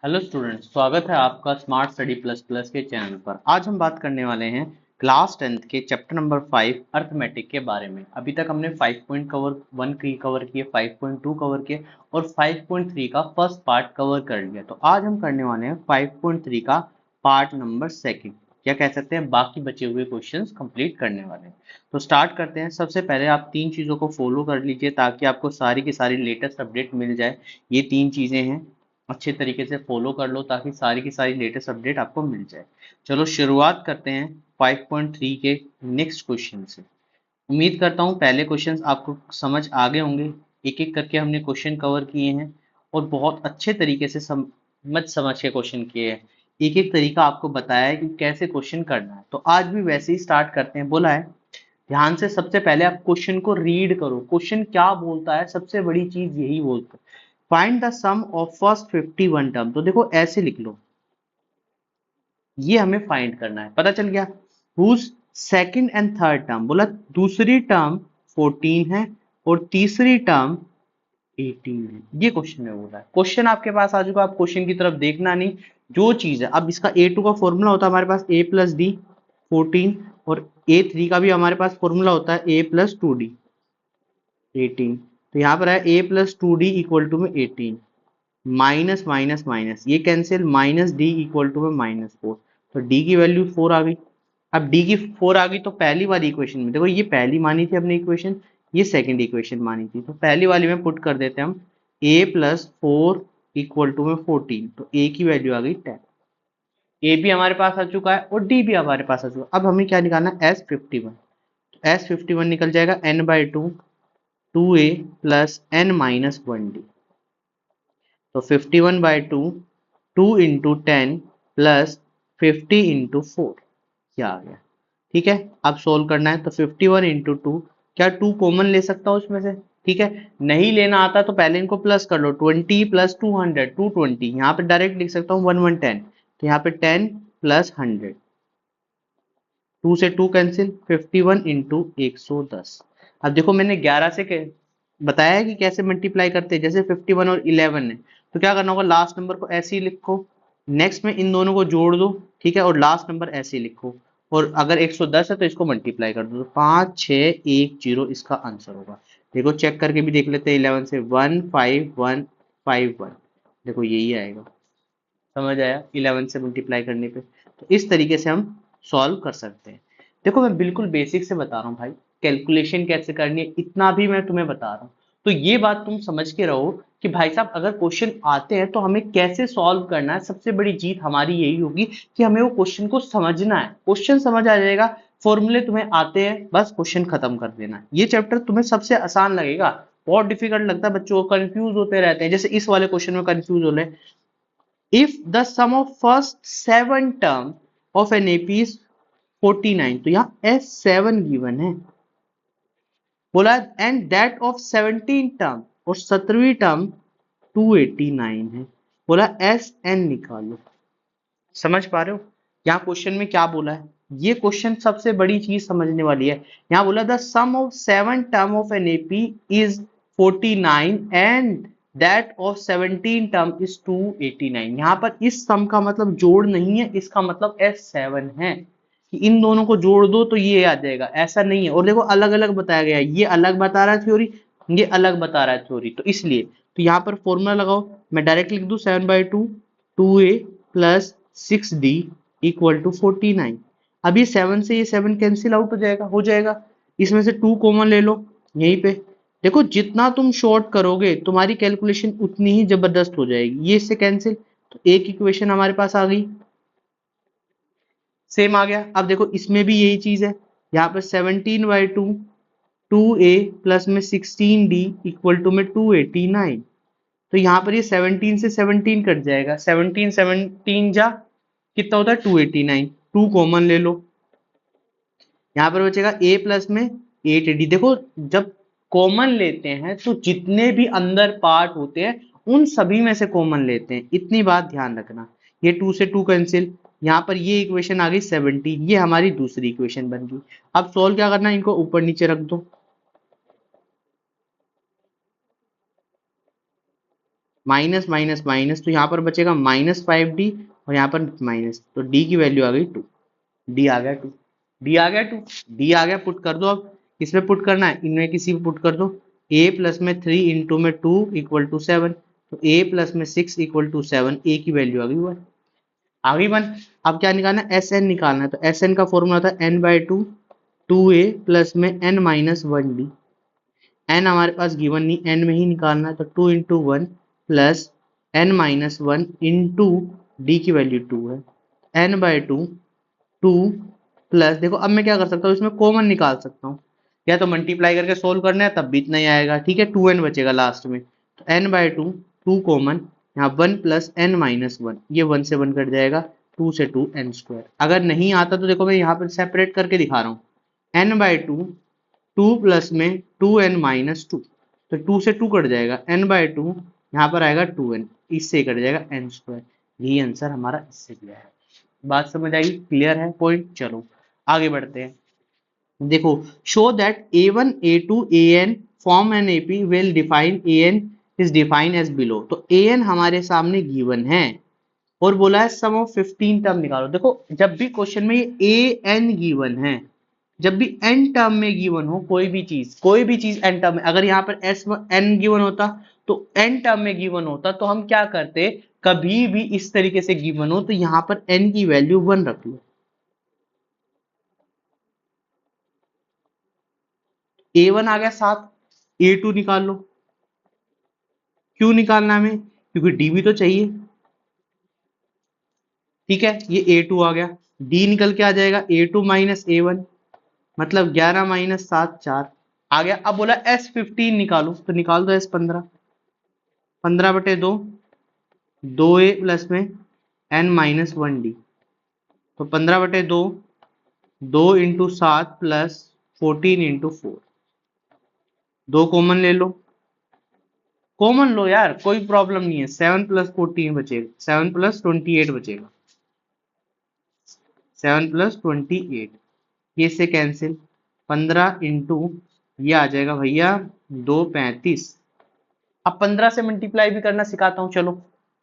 Hello students, स्वागत है आपका स्मार्ट स्टडी प्लस प्लस के चैनल पर। आज हम बात करने वाले हैं क्लास 10th के चैप्टर नंबर 5 अर्थमेटिक के बारे में। अभी तक हमने 5.1 की कवर किए, 5.2 कवर किए और 5.3 का फर्स्ट पार्ट कवर कर लिया। तो आज हम करने वाले हैं 5.3 का पार्ट नंबर सेकंड, क्या कह सकते हैं, बाकी बचे हुए क्वेश्चंस कंप्लीट करने वाले हैं। तो स्टार्ट करते हैं। सबसे पहले आप तीन चीज़ों को फॉलो कर लीजिए ताकि आपको सारी की सारी लेटेस्ट अपडेट मिल जाए। ये तीन चीज़ें हैं, अच्छे तरीके से फॉलो कर लो ताकि सारी की सारी लेटेस्ट अपडेट आपको मिल जाए। चलो शुरुआत करते हैं 5.3 के नेक्स्ट क्वेश्चन से। उम्मीद करता हूँ पहले क्वेश्चंस आपको समझ आ गए होंगे। एक एक करके हमने क्वेश्चन कवर किए हैं और बहुत अच्छे तरीके से समझ समझ के क्वेश्चन किए हैं। एक एक तरीका आपको बताया है कि कैसे क्वेश्चन करना है। तो आज भी वैसे ही स्टार्ट करते हैं। बोला है ध्यान से, सबसे पहले आप क्वेश्चन को रीड करो, क्वेश्चन क्या बोलता है, सबसे बड़ी चीज यही बोलता है। Find the sum of first 51 term. तो देखो ऐसे लिख लो, ये हमें फाइंड करना है। पता चल गया whose second and third term. बोला दूसरी टर्म 14 है और तीसरी टर्म 18 है। ये क्वेश्चन में बोला है। क्वेश्चन आपके पास आ चुका, आप क्वेश्चन की तरफ देखना नहीं, जो चीज है। अब इसका A2 का फॉर्मूला होता है हमारे पास A प्लस डी 14 और A3 का भी हमारे पास फॉर्मूला होता है A प्लस 2D 18। तो यहाँ पर है A plus 2D equal to में 18, माइनस माइनस माइनस ये cancel, minus D equal to में -4। तो डी की वैल्यू 4 आ गई। अब डी की 4 आ गई तो पहली वाली इक्वेशन में देखो, ये पहली मानी थी अपनी इक्वेशन, ये सेकंड इक्वेशन मानी थी। तो पहली वाली में पुट कर देते हैं हम a प्लस 4 इक्वल टू में 14। तो a की वैल्यू आ गई 10। a भी हमारे पास आ चुका है और d भी हमारे पास आ चुका है। अब हमें क्या निकालना है, S51। S51 निकल जाएगा n/2 2a plus n minus 1d। तो 51/2 2 इंटू 10 प्लस 50 इंटू 4, क्या आ गया। ठीक है, अब सोल्व करना है। तो 51 इंटू 2, क्या 2 कॉमन ले सकता हूँ उसमें से? ठीक है, नहीं लेना आता तो पहले इनको प्लस कर लो। 20 प्लस 200 220, यहाँ पे डायरेक्ट लिख सकता हूँ 1110। तो यहाँ पे 10 प्लस 100, 2 से 2 कैंसिल, 51 इंटू 110। अब देखो मैंने 11 से बताया है कि कैसे मल्टीप्लाई करते हैं। जैसे 51 और 11 है तो क्या करना होगा, लास्ट नंबर को ऐसे ही लिखो, नेक्स्ट में इन दोनों को जोड़ दो, ठीक है, और लास्ट नंबर ऐसे ही लिखो। और अगर 110 है तो इसको मल्टीप्लाई कर दो, तो 5610 इसका आंसर होगा। देखो चेक करके भी देख लेते हैं, 11 से 15151, देखो यही आएगा। समझ आया 11 से मल्टीप्लाई करने पे। तो इस तरीके से हम सॉल्व कर सकते हैं। देखो मैं बिल्कुल बेसिक से बता रहा हूँ भाई, कैलकुलेशन कैसे करनी है इतना भी मैं तुम्हें बता रहा हूँ। तो ये बात तुम समझ के रहो कि भाई साहब अगर क्वेश्चन आते हैं तो हमें कैसे सॉल्व करना है। सबसे बड़ी जीत हमारी यही होगी कि हमें वो क्वेश्चन को समझना है। क्वेश्चन समझ आ जाएगा, फॉर्मूले तुम्हें आते हैं, बस क्वेश्चन खत्म कर देना है। ये चैप्टर तुम्हें सबसे आसान लगेगा। बहुत डिफिकल्ट लगता है, बच्चों को कंफ्यूज होते रहते हैं। जैसे इस वाले क्वेश्चन में कंफ्यूज हो रहे हैं, if the sum of first 7 term of an AP is 49, तो यहाँ S7 गिवन है। बोला एंड दैट ऑफ 17 टर्म, और 17वीं टर्म 289 है। बोला SN निकालो। समझ पा रहे हो यहाँ क्वेश्चन में क्या बोला है? ये क्वेश्चन सबसे बड़ी चीज समझने वाली है। यहाँ बोला the sum of 7 term of an AP is 49 and that of 17 term is 289। यहाँ पर इस सम का मतलब जोड़ नहीं है, इसका मतलब S7 है कि इन दोनों को जोड़ दो तो ये आ जाएगा, ऐसा नहीं है। और देखो अलग अलग बताया गया है, ये अलग बता रहा है थ्योरी, ये अलग बता रहा है थ्योरी, तो इसलिए तो यहाँ पर फॉर्मूला लगाओ। मैं डायरेक्ट लिख दूं 7/2 2a plus 6d equal to 49। अब ये 7 से ये 7 कैंसिल आउट हो जाएगा। इसमें से 2 कॉमन ले लो यहीं पे। देखो जितना तुम शॉर्ट करोगे तुम्हारी कैलकुलेशन उतनी ही जबरदस्त हो जाएगी। ये इससे कैंसिल, तो एक इक्वेशन हमारे पास आ गई, सेम आ गया। अब देखो इसमें भी यही चीज है, यहाँ पर 17/2 2a प्लस में 16d इक्वल टू में 289। तो यहाँ पर ये 17 से 17 कट जाएगा, 17 17 जा कितना होता है 289, 2 कॉमन ले लो। यहाँ पर बचेगा a प्लस में 8d। देखो जब कॉमन लेते हैं तो जितने भी अंदर पार्ट होते हैं उन सभी में से कॉमन लेते हैं, इतनी बात ध्यान रखना। ये 2 से 2 कैंसिल, यहाँ पर ये इक्वेशन आ गई 17, ये हमारी दूसरी इक्वेशन बन गई। अब सॉल्व क्या करना है, इनको ऊपर नीचे रख दो। माइनस माइनस माइनस, तो यहाँ पर बचेगा -5d और यहाँ पर माइनस, तो d की वैल्यू आ गई 2। डी आ गया 2, डी आ गया 2, डी आ गया। पुट कर दो, अब किसमें पुट करना है, इनमें किसी में पुट कर दो। a प्लस में 3 इंटू में 2 इक्वल टू 7, तो a प्लस में 6 इक्वल टू 7, a की वैल्यू आ गई 1। आ गई 1। अब क्या निकालना है, एस एन निकालना है, तो एस एन का फॉर्मूला था n/2 2a प्लस में n-1d। n हमारे पास गिवन नहीं, n में ही निकालना है, तो 2 into 1 plus n-1 into D की वैल्यू 2 है, n/2 2 प्लस, देखो अब मैं क्या कर सकता हूँ, इसमें कॉमन निकाल सकता हूँ, या तो मल्टीप्लाई करके सोल्व करना है तब भी इतना ही आएगा, ठीक है। 2n बचेगा लास्ट में, तो n/2 2 कॉमन, यहाँ 1 प्लस n-1, ये 1 से 1 कट जाएगा, 2 से 2 n²। अगर नहीं आता तो देखो मैं यहाँ पर सेपरेट करके दिखा रहा हूँ, n/2 2 प्लस में 2n-2, तो 2 से 2 कट जाएगा, n/2 यहाँ पर आएगा 2n, इससे कट जाएगा n²। यही आंसर हमारा इससे दिया है। बात समझ आई, क्लियर है पॉइंट। चलो आगे बढ़ते हैं। देखो, show that a1 a2 an form an AP will define an is define as below. तो an हमारे सामने गिवन है और बोला है सम ऑफ 15 टर्म निकालो। देखो जब भी क्वेश्चन में ये an गिवन है, जब भी n टर्म में गिवन हो कोई भी चीज n टर्म में, अगर यहाँ पर s n गिवन होता तो n टर्म में गिवन होता तो हम क्या करते, कभी भी इस तरीके से गिवन हो तो यहाँ पर n की वैल्यू 1 रख लो। a1 आ गया 7, a2 निकाल लो। क्यों निकालना हमें, क्योंकि d भी तो चाहिए, ठीक है। ये a2 आ गया, d निकल के आ जाएगा a2 माइनस a1, मतलब 11 माइनस 7 4 आ गया। अब बोला S15 निकालो, तो निकाल दो S15, 15/2 2a प्लस में n-1d, तो 15/2 2 इंटू 7 प्लस 14 इंटू 4, 2 कॉमन ले लो, कॉमन लो यार कोई प्रॉब्लम नहीं है। 7 प्लस 14 बचेगा, 7 प्लस 28 बचेगा, 7 प्लस 28, ये से कैंसिल, 15 इंटू ये आ जाएगा भैया 2 35। अब 15 से मल्टीप्लाई भी करना सिखाता हूं, चलो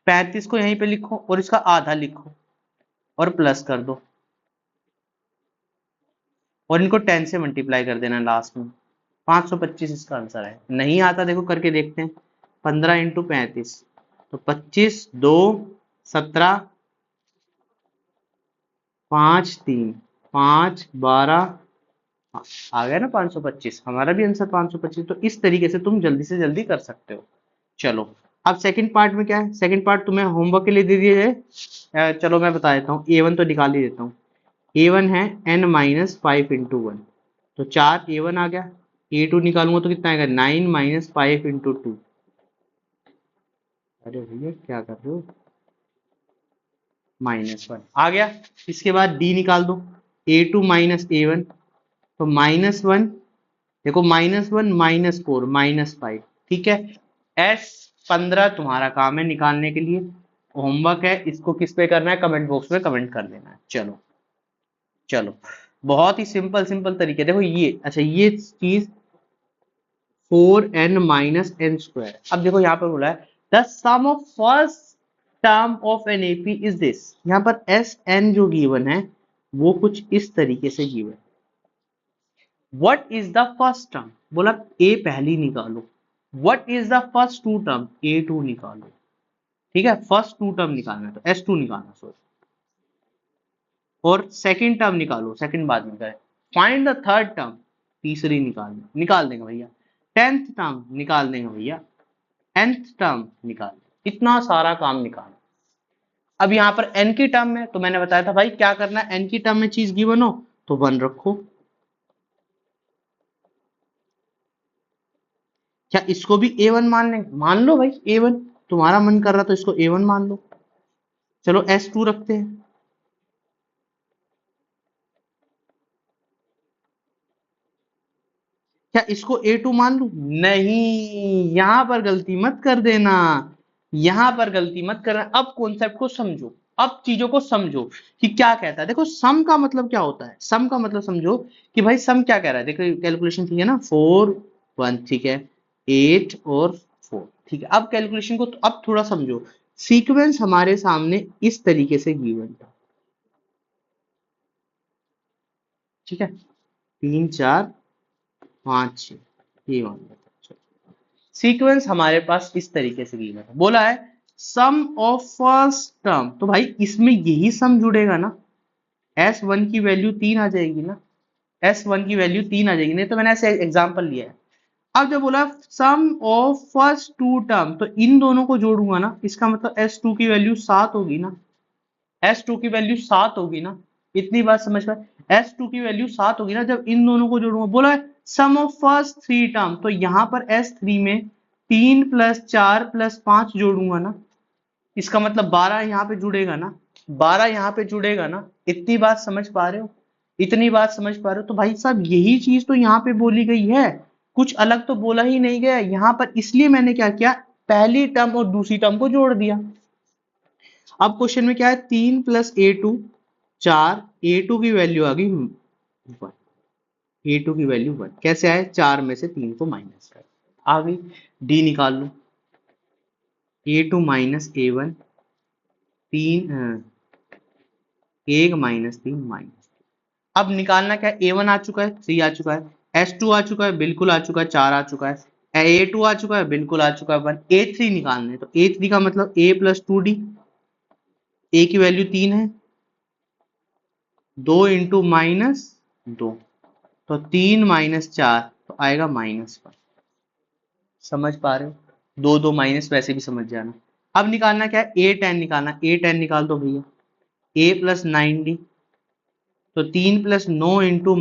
35 को यहीं पे लिखो और इसका आधा लिखो और प्लस कर दो और इनको 10 से मल्टीप्लाई कर देना लास्ट में, 525 इसका आंसर है। नहीं आता देखो करके देखते हैं, 15 इंटू 35, तो 25 2 17 5 3 5 12 आ गया ना 525, हमारा भी आंसर 525। तो इस तरीके से तुम जल्दी से जल्दी कर सकते हो। चलो अब सेकंड पार्ट में क्या है, सेकंड पार्ट तुम्हें होमवर्क के लिए दे दिया है, चलो मैं बता देता हूँ। a1 तो निकाल ही देता हूँ, a1 है n-5 इंटू 1, तो 4 a1 आ गया, a2 निकालूंगा तो कितना आएगा 9-5 इंटू 2। अरे भैया क्या कर रहे हो, -1 आ गया। इसके बाद d निकाल दो, a2 माइनस a1, तो -1, देखो -1 -4 -5, ठीक है। S15 तुम्हारा काम है निकालने के लिए, होमवर्क है, इसको किस पे करना है कमेंट बॉक्स में कमेंट कर देना है। चलो चलो, बहुत ही सिंपल सिंपल तरीके, देखो ये अच्छा ये चीज 4n-n²। अब देखो यहाँ पर बोला है the sum of first term of an AP is this, यहाँ पर एस एन जो गिवन है वो कुछ इस तरीके से given. What is the first term, बोला ए पहली निकालो, what is the first two term, a2 निकालो, ठीक है। फर्स्ट टू टर्म निकालना है तो s2 निकालना, सॉरी, और सेकंड टर्म निकालो, सेकंड बाद में करें। फाइंड द थर्ड टर्म, तीसरी निकाल देंगे भैया। 10th टर्म निकाल देंगे भैया, nth टर्म निकाल, इतना सारा काम निकाल। अब यहाँ पर n की टर्म में तो मैंने बताया था भाई क्या करना है, n की टर्म में चीज गिवन हो तो 1 रखो। क्या इसको भी a1 मान लेंगे, मान लो भाई a1, तुम्हारा मन कर रहा तो इसको a1 मान लो। चलो s2 रखते हैं, क्या इसको a2 मान लू, नहीं, यहां पर गलती मत कर देना, यहां पर गलती मत करना। अब कॉन्सेप्ट को समझो, अब चीजों को समझो कि क्या कहता है। देखो सम का मतलब क्या होता है, सम का मतलब समझो कि भाई सम क्या कह रहा है। देखो कैलकुलेशन ठीक है ना, 4 1 ठीक है, 8 और 4। ठीक है, अब कैलकुलेशन को तो अब थोड़ा समझो। सीक्वेंस हमारे सामने इस तरीके से गिवन था, ठीक है, 3 4 5 6, ये मान लो। सीक्वेंस हमारे पास इस तरीके से गिवन है, बोला है सम ऑफ फर्स्ट टर्म, तो भाई इसमें यही सम जुड़ेगा ना, S1 की वैल्यू 3 आ जाएगी ना, S1 की वैल्यू 3 आ जाएगी, नहीं तो मैंने ऐसे एग्जांपल लिया है। अब जब बोला सम ऑफ फर्स्ट टू टर्म, तो इन दोनों को जोड़ूंगा ना, इसका मतलब S2 की वैल्यू 7 होगी ना, S2 की वैल्यू 7 होगी ना, इतनी बात समझ में। S2 की वैल्यू 7 होगी ना जब इन दोनों को जोड़ूंगा। बोला है सम ऑफ फर्स्ट थ्री टर्म, तो यहां पर S3 में 3 + 4 + 5 जोड़ूंगा ना, इसका मतलब 12 यहाँ पे जुड़ेगा ना, 12 यहाँ पे जुड़ेगा ना, इतनी बात समझ पा रहे हो, इतनी बात समझ पा रहे हो। तो भाई साहब यही चीज तो यहाँ पे बोली गई है, कुछ अलग तो बोला ही नहीं गया यहाँ पर, इसलिए मैंने क्या किया, पहली टर्म और दूसरी टर्म को जोड़ दिया। अब क्वेश्चन में क्या है, 3 + A2 4, A2 की वैल्यू आ गई 1, A2 की वैल्यू 1 कैसे आए, 4 में से 3 को माइनस कर आ गई, D निकाल लो, A2 - A1 3 1 - 3 माइनस, अब निकालना क्या है, A1 आ चुका है, 3 आ चुका है, S2 आ चुका है, बिल्कुल आ चुका है, 4 आ चुका है, A2 आ चुका है, बिल्कुल आ चुका है 1, A3 निकालना है, तो A3 का मतलब A + 2D, A की वैल्यू 3 है, 2 × -2, तो 3 - 4 तो आएगा -1, समझ पा रहे हो, 2 2 माइनस वैसे भी समझ जाना। अब निकालना क्या है, A10 निकालना, A10 निकाल दो भैया, A + 9D, तो 3 + 9 ×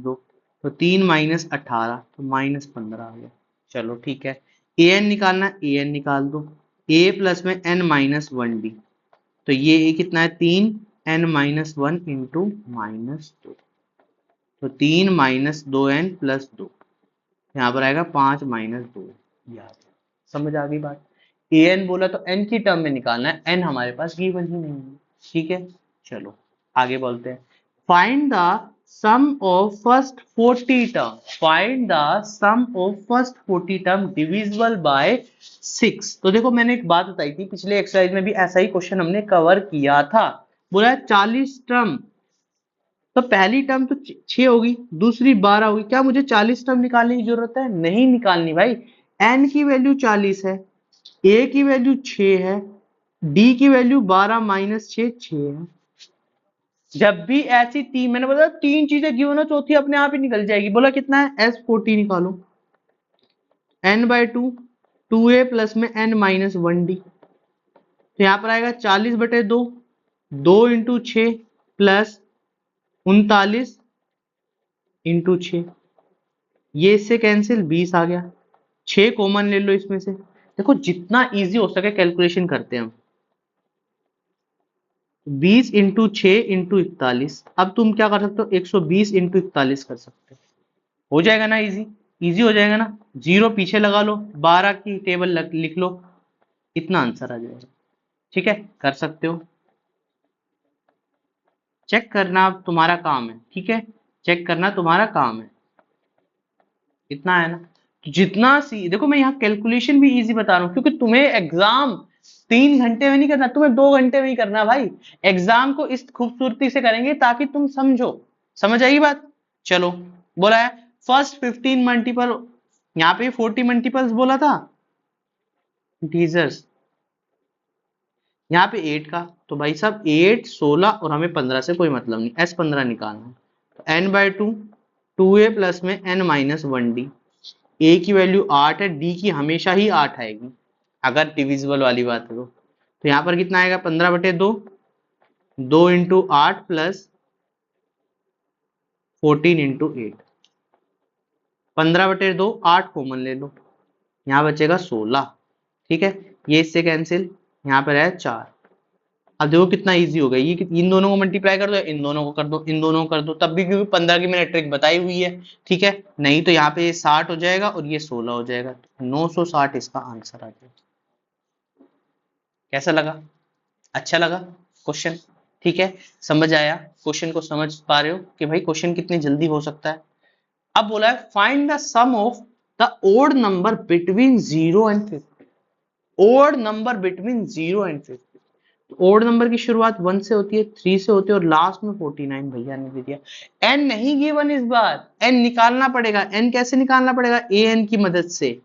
-2, तो 3 - 18, तो -15 आ गया। चलो ठीक है, an निकालना, an निकाल दो, a प्लस में n - 1d, तो ये कितना है, 3 n - 1 × -2, तो 3 - 2n + 2, यहाँ पर आएगा 5 - 2, याद समझ आ गई बात। an बोला तो n की टर्म में निकालना है, n हमारे पास गिवन ही नहीं है, ठीक है। चलो आगे बोलते हैं, find the sum of first 40 term, find the sum of first 40 term divisible by 6। तो देखो मैंने एक बात बताई थी, पिछले एक्सरसाइज में भी ऐसा ही क्वेश्चन हमने कवर किया था, बोला है 40 टर्म, तो पहली टर्म तो 6 होगी, दूसरी 12 होगी, क्या मुझे 40 टर्म निकालने की जरूरत है, नहीं निकालनी भाई। n की वैल्यू 40 है, a की वैल्यू 6 है, d की वैल्यू 12 - 6 6 है। जब भी ऐसी तीन, मैंने बोला 3 चीजें गिवन हो, चौथी अपने आप ही निकल जाएगी। बोला कितना है, S40 निकालो, n/2, 2a प्लस में n - 1d, तो यहां पर आएगा 40/2, 2 × 6 प्लस 39 × 6, ये इससे कैंसिल, 20 आ गया, 6 कॉमन ले लो इसमें से। देखो जितना इजी हो सके कैलकुलेशन करते हैं हम, 20 × 6 × 41, अब तुम क्या कर सकते हो, 120 × 41 कर सकते हो जाएगा ना, इजी इजी हो जाएगा ना, जीरो पीछे लगा लो, 12 की टेबल लिख लो, इतना आंसर आ जाएगा, ठीक है, कर सकते हो, चेक करना तुम्हारा काम है, ठीक है, चेक करना तुम्हारा काम है, इतना है ना। तो जितना सी देखो, मैं यहाँ कैलकुलेशन भी इजी बता रहा हूँ, क्योंकि तुम्हें एग्जाम 3 घंटे में नहीं करना, तुम्हें 2 घंटे में ही करना भाई। एग्जाम को इस खूबसूरती से करेंगे ताकि तुम समझो, समझ आई बात। चलो बोला है फर्स्ट 15 मल्टीपल, यहाँ पे 40 मल्टीपल्स बोला था टीजर्स, यहाँ पे 8 का, तो भाई साहब 8 16 और हमें 15 से कोई मतलब नहीं, S15 निकालना है, तो n/2, 2a प्लस में n - 1d, a की वैल्यू 8 है, d की हमेशा ही 8 आएगी अगर डिविजिबल वाली बात है तो यहाँ पर कितना आएगा, 15/2, 2 × 8 प्लस 14 × 8, 15/2, 8 कॉमन ले लो, यहाँ बचेगा 16, ठीक है, ये इससे कैंसिल, यहाँ पर है 4। अब देखो कितना इजी हो गया, ये इन दोनों को मल्टीप्लाई कर दो, इन दोनों को कर दो, इन दोनों को कर दो, तब भी क्योंकि 15 की मैंने ट्रिक बताई हुई है, ठीक है, नहीं तो यहाँ पे ये 60 हो जाएगा और ये 16 हो जाएगा, तो 960 इसका आंसर आ जाएगा। कैसा लगा, अच्छा लगा क्वेश्चन, ठीक है, समझ आया, क्वेश्चन को समझ पा रहे हो कि भाई क्वेश्चन कितनी जल्दी हो सकता है। अब बोला है find the sum of the odd number between 0 and 50, odd number between 0 and 50। Odd number की शुरुआत 1 से होती है, 3 से होती है और लास्ट में 49 भैया ने दे दिया। एन नहीं गिवन इस बार, एन निकालना पड़ेगा। एन कैसे निकालना पड़ेगा? ए एन की मदद से।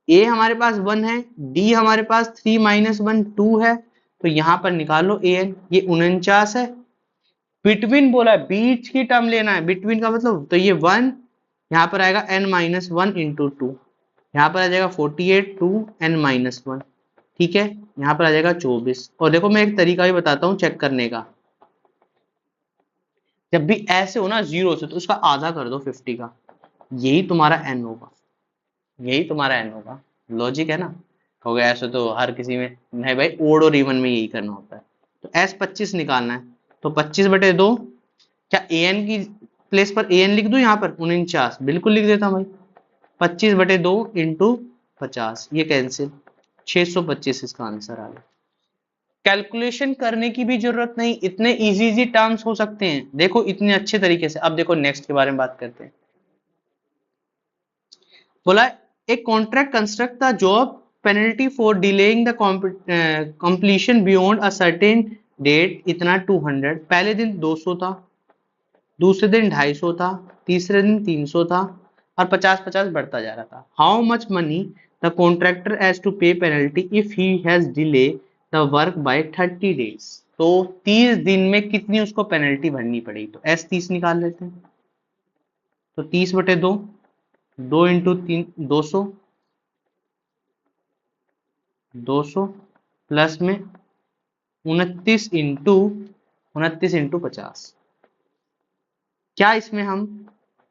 ए हमारे पास 1 है, डी हमारे पास 3 माइनस 1 2 है, तो यहां पर निकालो ए एन। ये 49 है। बिटवीन बोला है, बीच की टर्म लेना है। बिटवीन का मतलब तो ये 1 यहाँ पर आएगा n माइनस 1 इंटू 2, यहाँ पर आ जाएगा 48 2 n माइनस 1। ठीक है, यहाँ पर आ जाएगा 24। और देखो मैं एक तरीका भी बताता हूँ चेक करने का। जब भी ऐसे हो ना 0 से, तो उसका आधा कर दो 50 का, यही तुम्हारा n होगा, यही तुम्हारा n होगा। लॉजिक है ना? हो गया। ऐसे तो हर किसी में नहीं भाई, ओड और इवन में यही करना होता है। तो s 25 निकालना है, तो 25/2। क्या an की प्लेस पर an लिख दूं? यहाँ पर 49 बिल्कुल लिख देता हूं भाई। 25/2 इंटू 50, ये कैंसिल, 625 इसका आंसर आ गया। कैलकुलेशन करने की भी जरूरत नहीं, इतने इजी इजी टर्म्स हो सकते हैं, देखो इतने अच्छे तरीके से। अब देखो नेक्स्ट के बारे में बात करते हैं। बोला एक contract construct the job penalty for delaying the completion beyond a certain date, इतना 200। पहले दिन 200 था, दूसरे दिन 250 था, तीसरे दिन 300 था, और 50-50 बढ़ता जा रहा था। How much money the contractor has to pay penalty if he has delay the work by 30 days. तो 30 दिन में कितनी उसको पेनल्टी भरनी पड़ेगी? तो एस 30 निकाल लेते हैं। तो 30/2, 2 इंटू 3 200, 200 प्लस में 29 इंटू 50। क्या इसमें हम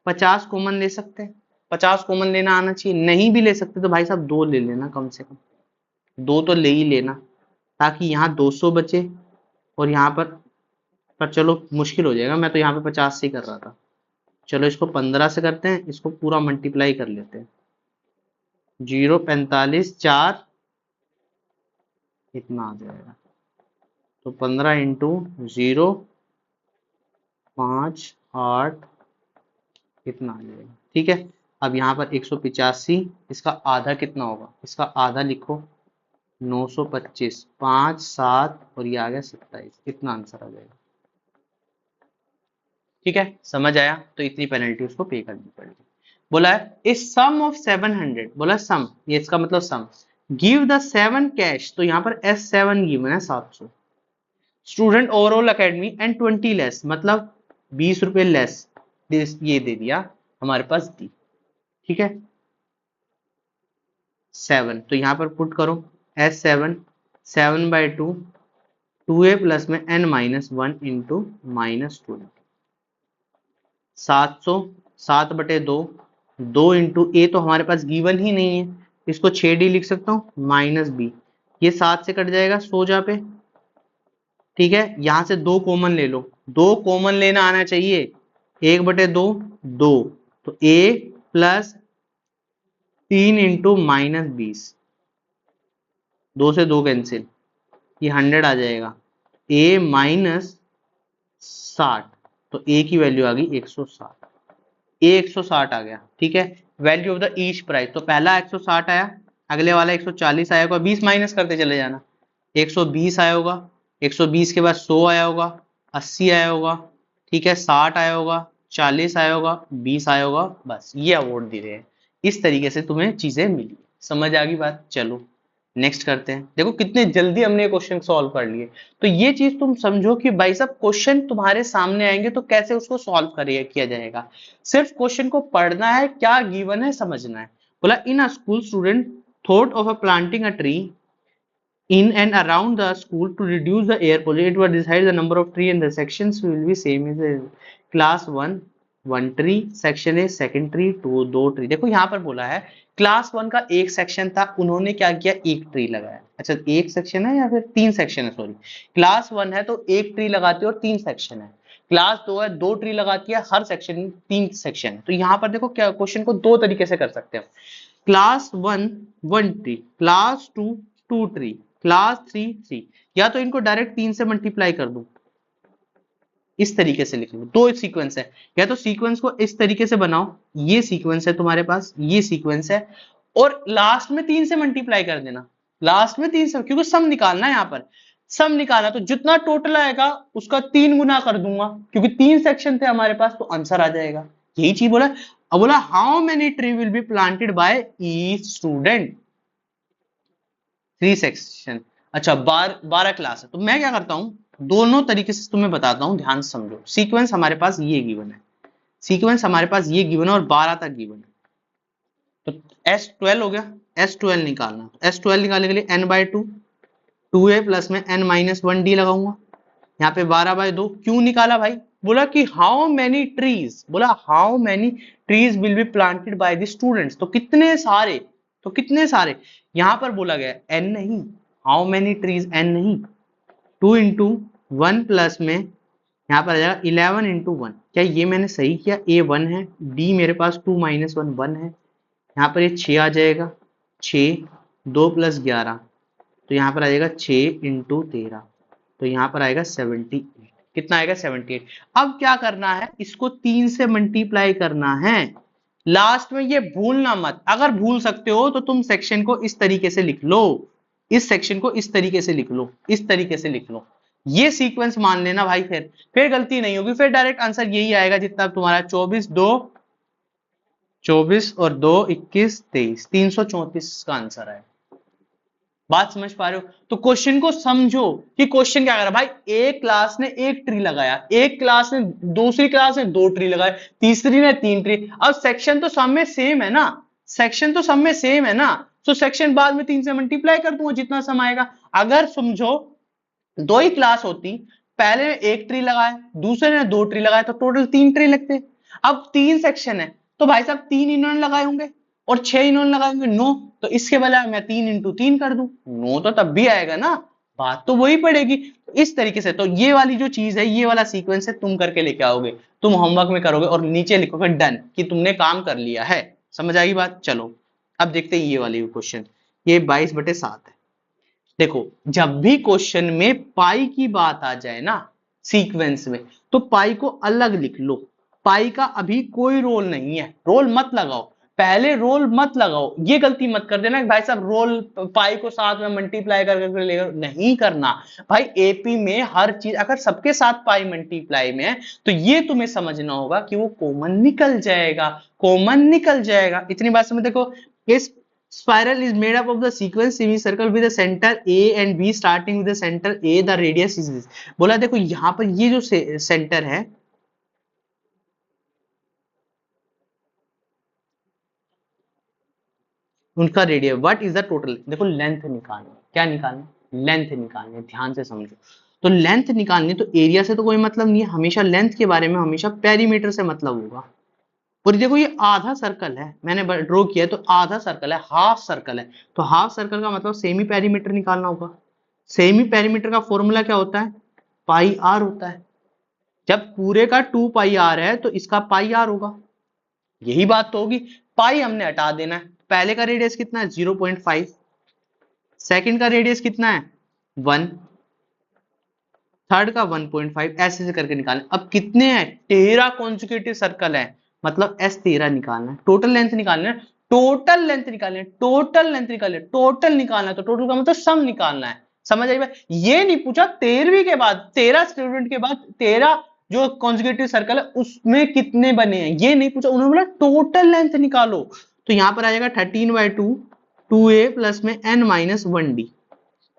50 कॉमन ले सकते हैं? 50 कॉमन लेना आना चाहिए। नहीं भी ले सकते तो भाई साहब 2 ले लेना, कम से कम 2 तो ले ही लेना, ताकि यहाँ 200 बचे और यहाँ पर चलो मुश्किल हो जाएगा, मैं तो यहाँ पे 50 से ही कर रहा था। चलो इसको 15 से करते हैं, इसको पूरा मल्टीप्लाई कर लेते हैं। 0 45 4 इतना आ जाएगा। तो 15 इंटू 0 5 8 इतना आ जाएगा। ठीक है, अब यहाँ पर 185, इसका आधा कितना होगा? इसका आधा लिखो, 925, 5 7 और ये आ गया 27, इतना आंसर आ जाएगा। ठीक है, समझ आया? तो इतनी पेनल्टी उसको पे करनी पड़ेगी। बोला है इस सम ऑफ 700, बोला सम, ये इसका मतलब सम, गिव द 7 कैश, तो यहाँ पर S7 गिवन है 700, student overall academy and 20 less, मतलब 20 रुपए लेस, ये दे दिया हमारे पास दी। ठीक है, 7, तो यहाँ पर पुट करो S7, 7/2, 2a प्लस में n माइनस 1 इंटू -20, 700, 7/2, 2 इंटू ए तो हमारे पास गिवन ही नहीं है, इसको 6d लिख सकता हूँ -b, ये 7 से कट जाएगा 100 जा पे। ठीक है, यहां से 2 कॉमन ले लो, 2 कॉमन लेना आना चाहिए, 1/2 2, तो a प्लस 3 इंटू -20, 2 से 2 कैंसिल, ये 100 आ जाएगा, a माइनस 60, तो a की वैल्यू आ गई 160, a 160 आ गया। ठीक है, value of the each price, तो पहला 160 आया, अगले वाला 140 आया होगा, 20 माइनस करते चले जाना, 120 आया होगा, 120 के बाद 100 आया होगा, 80 आया होगा, ठीक है, 60 आया होगा, 40 आया होगा, 20 आया होगा, बस ये अवार्ड दे रहे हैं। इस तरीके से तुम्हें चीजें मिली। समझ आ गई बात? चलो नेक्स्ट करते हैं। देखो कितने जल्दी हमने क्वेश्चन सॉल्व कर लिए। तो ये चीज तुम समझो कि भाई साहब क्वेश्चन तुम्हारे सामने आएंगे तो कैसे उसको सॉल्व किया जाएगा। सिर्फ क्वेश्चन को पढ़ना है, क्या गिवन है समझना है। बोला in a school student thought of a planting a tree in and around the school to reduce the air pollution. It was decided the number of tree and the sections will be same as the class 1 tree, section A second tree, 2 tree. देखो यहाँ पर बोला है class 1 का एक section था, उन्होंने क्या किया, एक ट्री लगाया। अच्छा एक सेक्शन है या फिर 3 सेक्शन है, सॉरी, क्लास 1 है तो एक ट्री लगाती है और 3 सेक्शन है, क्लास 2 है 2 ट्री लगाती है, हर सेक्शन में 3 सेक्शन है। तो यहाँ पर देखो क्या क्वेश्चन को 2 तरीके से कर सकते हैं। Class 1 1 tree, class 2 2 tree, class 3 3, या तो इनको डायरेक्ट 3 से मल्टीप्लाई कर दूं, इस तरीके से लिख लो, 2 सीक्वेंस है, या तो सीक्वेंस को इस तरीके से बनाओ, ये सीक्वेंस है तुम्हारे पास, ये सीक्वेंस है, और लास्ट में 3 से मल्टीप्लाई कर देना, लास्ट में 3 से, क्योंकि सम निकालना है, यहाँ पर सम निकालना, तो जितना टोटल आएगा उसका 3 गुना कर दूंगा, क्योंकि 3 सेक्शन थे हमारे पास, तो आंसर आ जाएगा। यही चीज बोला। अब बोला how many tree will be planted by each student, 3 section. अच्छा 12 क्लास है, तो मैं क्या करता हूं, दोनों तरीके से तुम्हें बताता हूं, ध्यान से समझो। सीक्वेंस हमारे पास ये गिवन है, सीक्वेंस हमारे पास ये गिवन है और 12 तक गिवन है। तो S12 हो गया, S12 निकालना, S12 निकालने के लिए n/2, 2a प्लस में n-1d लगाऊंगा, यहाँ पे 12/2। क्यों निकाला भाई, बोला कि हाउ मेनी ट्रीज, बोला how many trees will be planted by the students, तो कितने सारे, तो कितने सारे, यहां पर बोला गया n नहीं, हाउ मेनी ट्रीज n नहीं, 2 इंटू 1 प्लस में यहाँ पर आ जाएगा 11 इंटू 1। क्या ये मैंने सही किया, a 1 है, d मेरे पास 2 - 1 1 है, यहाँ पर ये 6 आ जाएगा, 6 2 प्लस 11, तो यहाँ पर आ जाएगा 6 इंटू 13, तो यहाँ पर आएगा 78। कितना आएगा, 78। अब क्या करना है, इसको 3 से मल्टीप्लाई करना है। लास्ट में ये भूलना मत, अगर भूल सकते हो तो तुम सेक्शन को इस तरीके से लिख लो, इस सेक्शन को इस तरीके से लिख लो, इस तरीके से लिख लो, ये सीक्वेंस मान लेना भाई, फिर गलती नहीं होगी, फिर डायरेक्ट आंसर यही आएगा जितना तुम्हारा 24 और 2 21 23, 334 का आंसर है। बात समझ पा रहे हो, तो क्वेश्चन को समझो कि क्वेश्चन क्या कर रहा है भाई, एक क्लास ने एक ट्री लगाया, एक क्लास ने, दूसरी क्लास ने 2 ट्री लगाए, तीसरी ने 3 ट्री। अब सेक्शन तो सब में सेम है ना, सेक्शन तो सब में सेम है ना, तो सेक्शन बाद में 3 से मल्टीप्लाई कर दूंगा जितना सम आएगा। अगर समझो 2 ही क्लास होती, पहले ने 1 ट्री लगाया, दूसरे ने 2 ट्री लगाए, तो टोटल 3 ट्री लगते। अब 3 सेक्शन है, तो भाई साहब 3 इन्होंने लगाए होंगे और 6 इन्होंने लगाए होंगे 9, तो इसके बजाय मैं 3 इंटू 3 कर दूं, 9 तो तब भी आएगा ना, बात तो वही पड़ेगी। तो इस तरीके से, तो ये वाली जो चीज है, ये वाला सीक्वेंस है, तुम करके लेके आओगे, तुम होमवर्क में करोगे और नीचे लिखोगे डन, कि तुमने काम कर लिया है। समझ आई बात, चलो अब देखते हैं ये वाली क्वेश्चन, ये 22/7 है। देखो जब भी क्वेश्चन में पाई की बात आ जाए ना सीक्वेंस में, तो पाई को अलग लिख लो, पाई का अभी कोई रोल नहीं है, रोल मत लगाओ, पहले रोल मत लगाओ, ये गलती मत कर देना भाई साहब, रोल पाई को साथ में मल्टीप्लाई करके लेकर नहीं करना भाई। एपी में हर चीज अगर सबके साथ पाई मल्टीप्लाई में है, तो ये तुम्हें समझना होगा कि वो कॉमन निकल जाएगा, कॉमन निकल जाएगा, इतनी बात समझ। देखो इस spiral is made up of the sequence semicircle with the center A and B starting with the center A, the radius is this। बोला देखो यहां पर ये जो सेंटर है, उनका radius, what is the total, देखो लेंथ निकालनी, क्या निकालना, लेंथ निकालनी, ध्यान से समझो। तो लेंथ निकालनी, तो एरिया से तो कोई मतलब नहीं है, हमेशा लेंथ के बारे में हमेशा पेरीमीटर से मतलब होगा। और देखो ये आधा सर्कल है, मैंने ड्रॉ किया है, तो आधा सर्कल है, हाफ सर्कल है, तो हाफ सर्कल का मतलब सेमी पेरीमीटर निकालना होगा। सेमी पेरीमीटर का फॉर्मूला क्या होता है, पाई आर होता है। जब पूरे का 2 पाई आर है, तो इसका पाई आर होगा, यही बात तो होगी। पाई हमने हटा देना है, पहले का रेडियस कितना है 0.5, सेकंड का रेडियस कितना है 1, थर्ड का 1.5, ऐसे से करके निकालें। अब कितने हैं, 13 कॉन्जिक्यूटिव सर्कल है, मतलब S13 निकालना है, टोटल लेंथ निकालना है, टोटल लेंथ निकालना है, टोटल लेंथ निकालना है, टोटल निकालना है, तो टोटल का मतलब सम निकालना है। समझ आई बात, ये नहीं पूछा 13वीं के बाद, 13 स्टूडेंट के बाद 13 जो कॉन्जिक्यूटिव सर्कल है उसमें कितने बने हैं, ये नहीं पूछा, उन्होंने बोला टोटल लेंथ निकालो। तो यहां पर आ जाएगा 13/2, 2a प्लस में n-1d,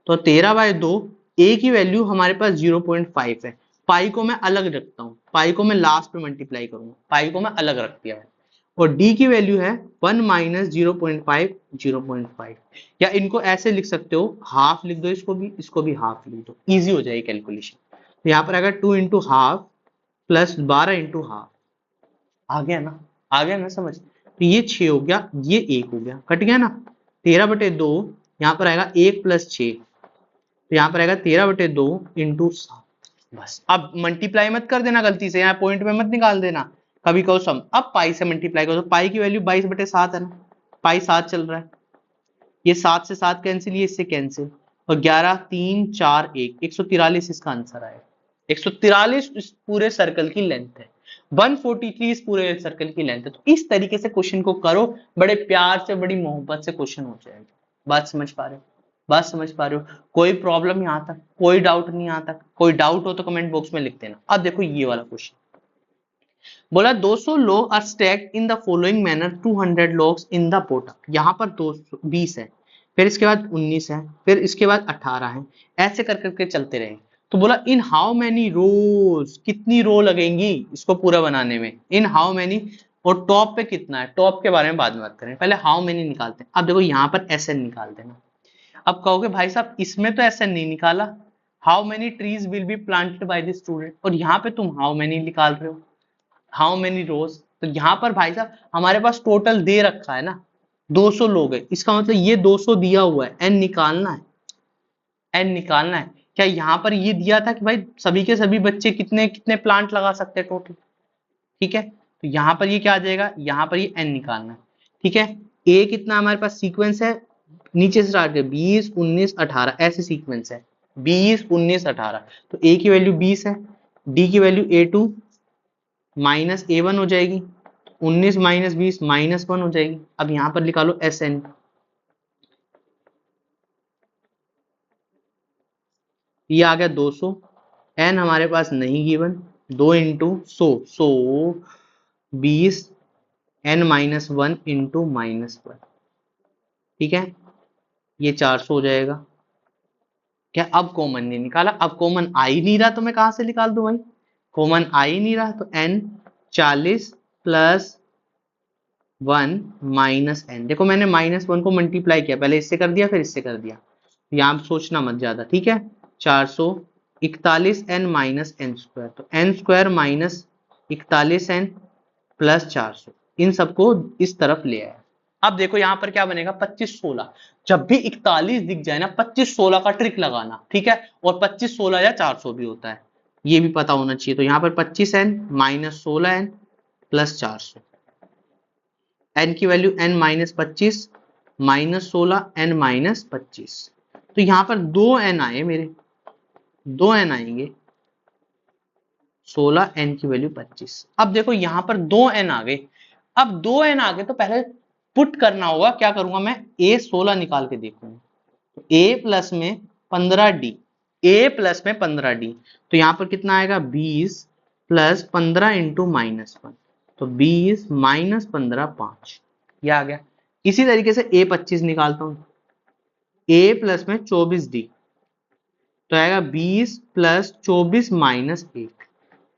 तो 13/2, a की वैल्यू हमारे पास 0.5 है, पाई को मैं अलग रखता हूं, पाई को मैं लास्ट में मल्टीप्लाई करूंगा, पाई को मैं अलग रख दिया है, और d की वैल्यू है 1 - 0.5, 0.5, या इनको ऐसे लिख सकते हो, हाफ लिख दो, इसको भी हाफ लिख दो, इजी हो जाएगी कैलकुलेशन। तो यहाँ पर अगर 2 into half plus 12 into half, आ गया ना, आ गया ना समझ। तो ये 6 हो गया, ये 1 हो गया, कट गया ना, 13/2, यहाँ पर आएगा 1 + 6, तो यहाँ पर आएगा 13/2 इंटू 7। बस अब मल्टीप्लाई मत कर देना गलती से, यहाँ पॉइंट में मत निकाल देना, कभी कहो सम। अब पाई से मल्टीप्लाई करो, तो पाई की वैल्यू 22/7 है ना, पाई 7 चल रहा है, ये 7 से 7 कैंसिल, ये इससे कैंसिल, और 11 3 4 1, 143 इसका आंसर आएगा। 143 इस पूरे सर्कल की लेंथ है। 143 इस पूरे सर्कल की लेंथ है। तो इस तरीके से क्वेश्चन को करो, बड़े प्यार से बड़ी मोहब्बत से क्वेश्चन हो जाएगा। बात समझ पा रहे हो? बात समझ पा रहे हो? कोई प्रॉब्लम यहां तक? कोई डाउट नहीं यहां तक? कोई डाउट हो तो कमेंट बॉक्स में लिख देना। अब देखो ये वाला क्वेश्चन बोला 200 लोग are stacked in the following manner 200 logs in the pot. यहाँ पर 220 है, फिर इसके बाद 19 है, फिर इसके बाद 18 है, ऐसे कर करके चलते रहे। तो बोला इन हाउ मैनी रोज, कितनी रो लगेंगी इसको पूरा बनाने में, इन हाउ मैनी, और टॉप पे कितना है, टॉप के बारे में बाद में बात करें, पहले हाउ मैनी निकालते हैं। अब देखो यहाँ पर एसएन निकाल देना। अब कहोगे भाई साहब इसमें तो एसएन नहीं निकाला, how many trees will be planted by the student, और यहाँ पे तुम हाउ मैनी निकाल रहे हो, हाउ मेनी रोज। तो यहां पर भाई साहब हमारे पास टोटल दे रखा है ना 200 लोग है, इसका मतलब ये 200 दिया हुआ है, एन निकालना है, एन निकालना है। क्या यहाँ पर ये दिया था कि भाई सभी के सभी बच्चे कितने कितने प्लांट लगा सकते हैं टोटल, ठीक है। तो यहाँ पर ये क्या आ जाएगा, यहाँ पर ये एन निकालना है, ठीक है। ए कितना हमारे पास सीक्वेंस है, नीचे से स्टार्ट कर 20 19 18 ऐसे सीक्वेंस है, 20 19 18। तो ए की वैल्यू 20 है, डी की वैल्यू A2 माइनस A1 हो जाएगी, 19 माइनस 20 -1 हो जाएगी। अब यहां पर निकालो SN, ये आ गया 200, n हमारे पास नहीं गिवन, 2 इंटू 100 20 n-1 इंटू -1, ठीक है, ये 400 हो जाएगा। क्या अब कॉमन नहीं निकाला, अब कॉमन आ ही नहीं रहा तो मैं कहां से निकाल दूं भाई, कॉमन आ ही नहीं रहा। तो n 40 प्लस 1 माइनस एन, देखो मैंने -1 को मल्टीप्लाई किया, पहले इससे कर दिया फिर इससे कर दिया, यहां सोचना मत ज्यादा, ठीक है। 441 एन माइनस एन स्क्वायर, तो n square minus 41 n plus 400, इन सबको इस तरफ ले आया। अब देखो यहां पर क्या बनेगा 25 16, जब भी 41 दिख जाए ना 25 16 का ट्रिक लगाना, ठीक है। और 25 16 या 400 भी होता है, ये भी पता होना चाहिए। तो यहां पर 25 n minus 16 n plus 400, n की value n minus 25 minus 16 n minus 25। तो यहां पर 2n आए मेरे, 2n आएंगे, 16 n की वैल्यू 25। अब देखो यहां पर 2n आ गए, अब 2n आ गए तो पहले पुट करना होगा, क्या करूंगा मैं, a 16 निकाल के देखूंगा, तो a प्लस में 15d, a प्लस में 15d, तो यहां पर कितना आएगा 20 प्लस 15 इंटू -1, तो 20 माइनस 15 5, ये आ गया। इसी तरीके से a 25 निकालता हूं, a प्लस में 24d, तो आएगा 20 प्लस 24 माइनस 1,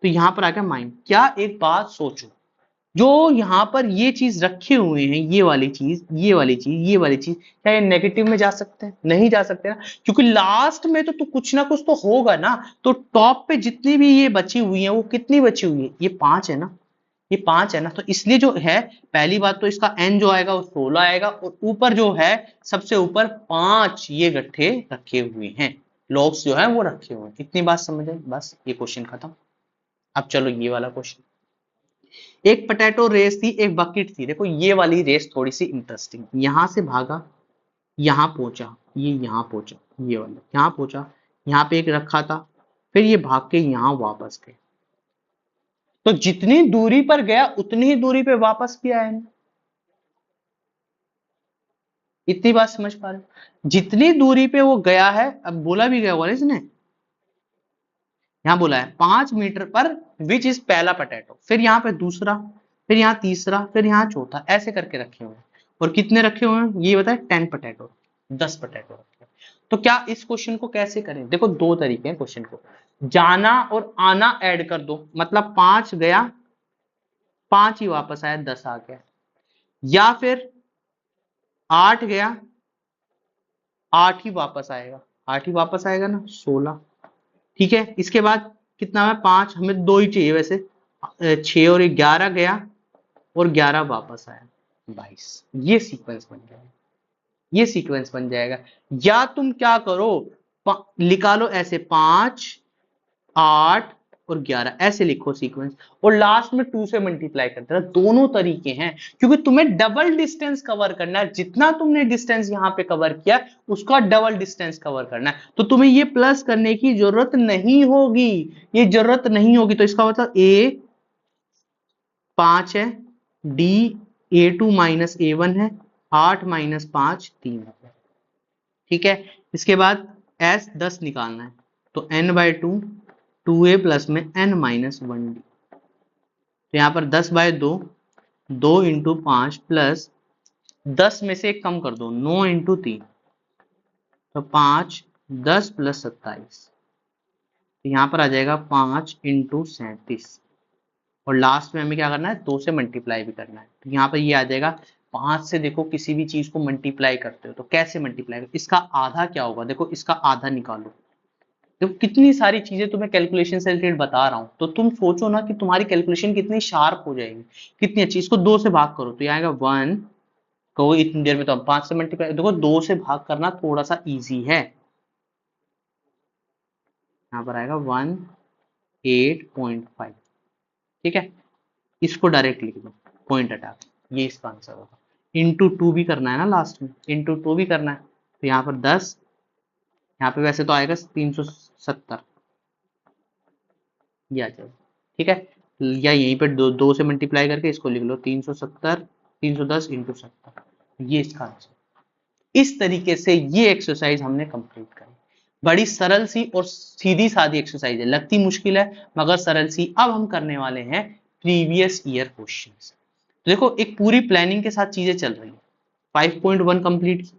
तो यहां पर आ गया माइनस। क्या एक बात सोचो, जो यहां पर ये चीज रखे हुए हैं, ये वाली चीज, ये वाली चीज, ये वाली चीज, क्या ये नेगेटिव में जा सकते हैं? नहीं जा सकते ना, क्योंकि लास्ट में तो कुछ ना कुछ तो होगा ना। तो टॉप पे जितनी भी ये बची हुई है वो कितनी बची हुई है, ये 5 है ना, ये 5 है ना। तो इसलिए जो है पहली बात तो इसका n जो आएगा वो 16 आएगा, और ऊपर जो है सबसे ऊपर 5 ये गट्ठे रखे हुए हैं, लॉग्स जो है वो रखे हुए हैं। इतनी बात समझ आई, बस ये क्वेश्चन खत्म। अब चलो ये वाला क्वेश्चन, एक पोटैटो रेस थी, एक बकेट थी। देखो ये वाली रेस थोड़ी सी इंटरेस्टिंग, यहां से भागा, यहां पहुंचा, ये यहां पहुंचा, ये वाला यहां पहुंचा, यहां पे एक रखा था, फिर ये भाग के यहां वापस गए। तो जितनी दूरी पर गया उतनी ही दूरी पे वापस भी आया ना, इतनी बात समझ पा रहे हो? जितनी दूरी पे वो गया है, अब बोला भी गया होगा इसने, यहां बोला है 5 मीटर पर विच इज पहला पोटैटो, फिर यहाँ पे दूसरा, फिर यहाँ तीसरा, फिर यहाँ चौथा, ऐसे करके रखे हुए हैं। और कितने रखे हुए हैं ये बताए, 10 पोटैटो, 10 पोटैटो रखे हैं। तो क्या इस क्वेश्चन को कैसे करें, देखो दो तरीके हैं क्वेश्चन को, जाना और आना ऐड कर दो, मतलब 5 गया 5 ही वापस आया, 10 आ गया, या फिर 8 गया 8 ही वापस आएगा, 8 ही वापस आएगा ना, 16, ठीक है। इसके बाद कितना है 5, हमें 2 ही चाहिए वैसे, 6 और 11 गया और 11 वापस आया, 22। ये सीक्वेंस बन जाएगा, ये सीक्वेंस बन जाएगा। या तुम क्या करो, निकालो ऐसे 5 8 और 11 ऐसे लिखो सीक्वेंस, और लास्ट में 2 से मल्टीप्लाई करते रहो। दोनों तरीके हैं, क्योंकि तुम्हें डबल डिस्टेंस कवर करना है, जितना तुमने डिस्टेंस यहां पे कवर किया उसका डबल डिस्टेंस कवर करना है। तो तुम्हें ये प्लस करने की जरूरत नहीं होगी, ये जरूरत नहीं होगी। तो इसका मतलब a 5 है, डी A2 माइनस A1 है, 8 माइनस 5 3 है। ठीक है, इसके बाद S 10 निकालना है, तो n/2 2a प्लस में n माइनस 1d, तो यहाँ पर 10/2 2 इंटू 5 प्लस 10 में से एक कम कर दो, 9 इंटू 3, तो 5 10 प्लस 27, तो यहाँ पर आ जाएगा 5 इंटू 37, और लास्ट में हमें क्या करना है, 2 से मल्टीप्लाई भी करना है, तो यहाँ पर ये आ जाएगा 5 से। देखो किसी भी चीज को मल्टीप्लाई करते हो तो कैसे मल्टीप्लाई करो, इसका आधा क्या होगा, देखो इसका आधा निकालो। देखो कितनी सारी चीजें तुम्हें कैलकुलेशन से रिलेटेड बता रहा हूं, तो तुम सोचो ना कि तुम्हारी कैलकुलेशन कितनी शार्प हो जाएगी, कितनी अच्छी। इसको 2 से भाग करो तो ये आएगा 1 को, इतनी देर में तो हम 5 से मल्टीप्लाई, देखो 2 से भाग करना थोड़ा सा इजी है। यहाँ पर आएगा 108.5। ठीक है, इसको डायरेक्ट लिख दो, पॉइंट हटा के, ये इसका आंसर होगा। इंटू 2 भी करना है ना, लास्ट में इंटू 2 भी करना है, तो यहाँ पर 10, यहाँ पे वैसे तो आएगा 370, ये आ जाएगा। ठीक है, या यहीं पर दो से मल्टीप्लाई करके इसको लिख लो, 370 310 इंटू 70, ये इसका आंसर। इस तरीके से ये एक्सरसाइज हमने कंप्लीट करी। बड़ी सरल सी और सीधी सादी एक्सरसाइज है, लगती मुश्किल है मगर सरल सी। अब हम करने वाले हैं प्रीवियस ईयर क्वेश्चंस। तो देखो एक पूरी प्लानिंग के साथ चीजें चल रही है। 5.1 कंप्लीट की,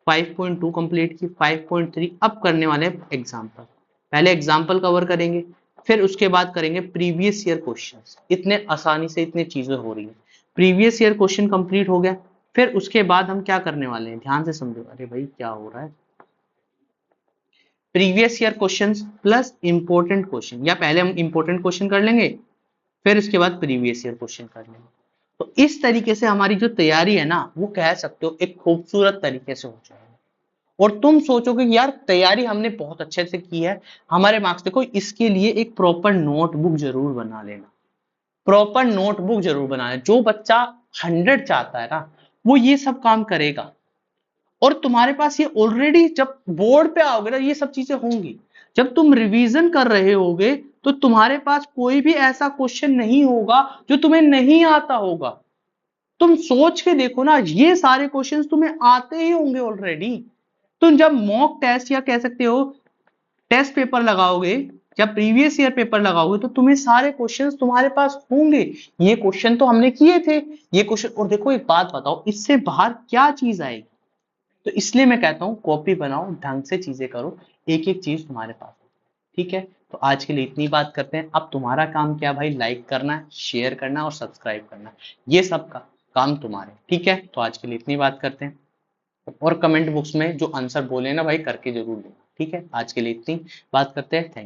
5.2 कंप्लीट की, 5.3 अब करने वाले हैं एग्जाम्पल। पहले एग्जाम्पल कवर करेंगे, फिर उसके बाद करेंगे प्रीवियस ईयर क्वेश्चंस। इतने आसानी से इतने चीजें हो रही है। प्रीवियस ईयर क्वेश्चन कंप्लीट हो गया, फिर उसके बाद हम क्या करने वाले हैं, ध्यान से समझो। अरे भाई क्या हो रहा है, previous year questions plus important question, या पहले हम इंपॉर्टेंट क्वेश्चन कर लेंगे फिर उसके बाद प्रीवियस ईयर क्वेश्चन कर लेंगे। तो इस तरीके से हमारी जो तैयारी है ना, वो कह सकते हो एक खूबसूरत तरीके से हो जाएगी। और तुम सोचोगे कि यार तैयारी हमने बहुत अच्छे से की है, हमारे मार्क्स देखो। इसके लिए एक प्रॉपर नोटबुक जरूर बना लेना, प्रॉपर नोटबुक जरूर बनाना। जो बच्चा 100 चाहता है ना, वो ये सब काम करेगा। और तुम्हारे पास ये ऑलरेडी, जब बोर्ड पे आओगे ना, ये सब चीजें होंगी। जब तुम रिवीजन कर रहे होगे तो तुम्हारे पास कोई भी ऐसा क्वेश्चन नहीं होगा जो तुम्हें नहीं आता होगा। तुम सोच के देखो ना, ये सारे क्वेश्चंस तुम्हें आते ही होंगे ऑलरेडी। तुम जब मॉक टेस्ट या कह सकते हो टेस्ट पेपर लगाओगे या प्रीवियस ईयर पेपर लगाओगे, तो तुम्हें सारे क्वेश्चंस तुम्हारे पास होंगे। ये क्वेश्चन तो हमने किए थे, ये क्वेश्चन। और देखो एक बात बताओ, इससे बाहर क्या चीज आएगी। तो इसलिए मैं कहता हूं कॉपी बनाओ, ढंग से चीजें करो, एक एक चीज तुम्हारे पास। ठीक है, तो आज के लिए इतनी बात करते हैं। अब तुम्हारा काम क्या भाई, लाइक करना है, शेयर करना और सब्सक्राइब करना, ये सब का काम तुम्हारे। ठीक है, तो आज के लिए इतनी बात करते हैं। और कमेंट बॉक्स में जो आंसर बोले ना भाई, करके जरूर देना। ठीक है, आज के लिए इतनी बात करते हैं। Thank you.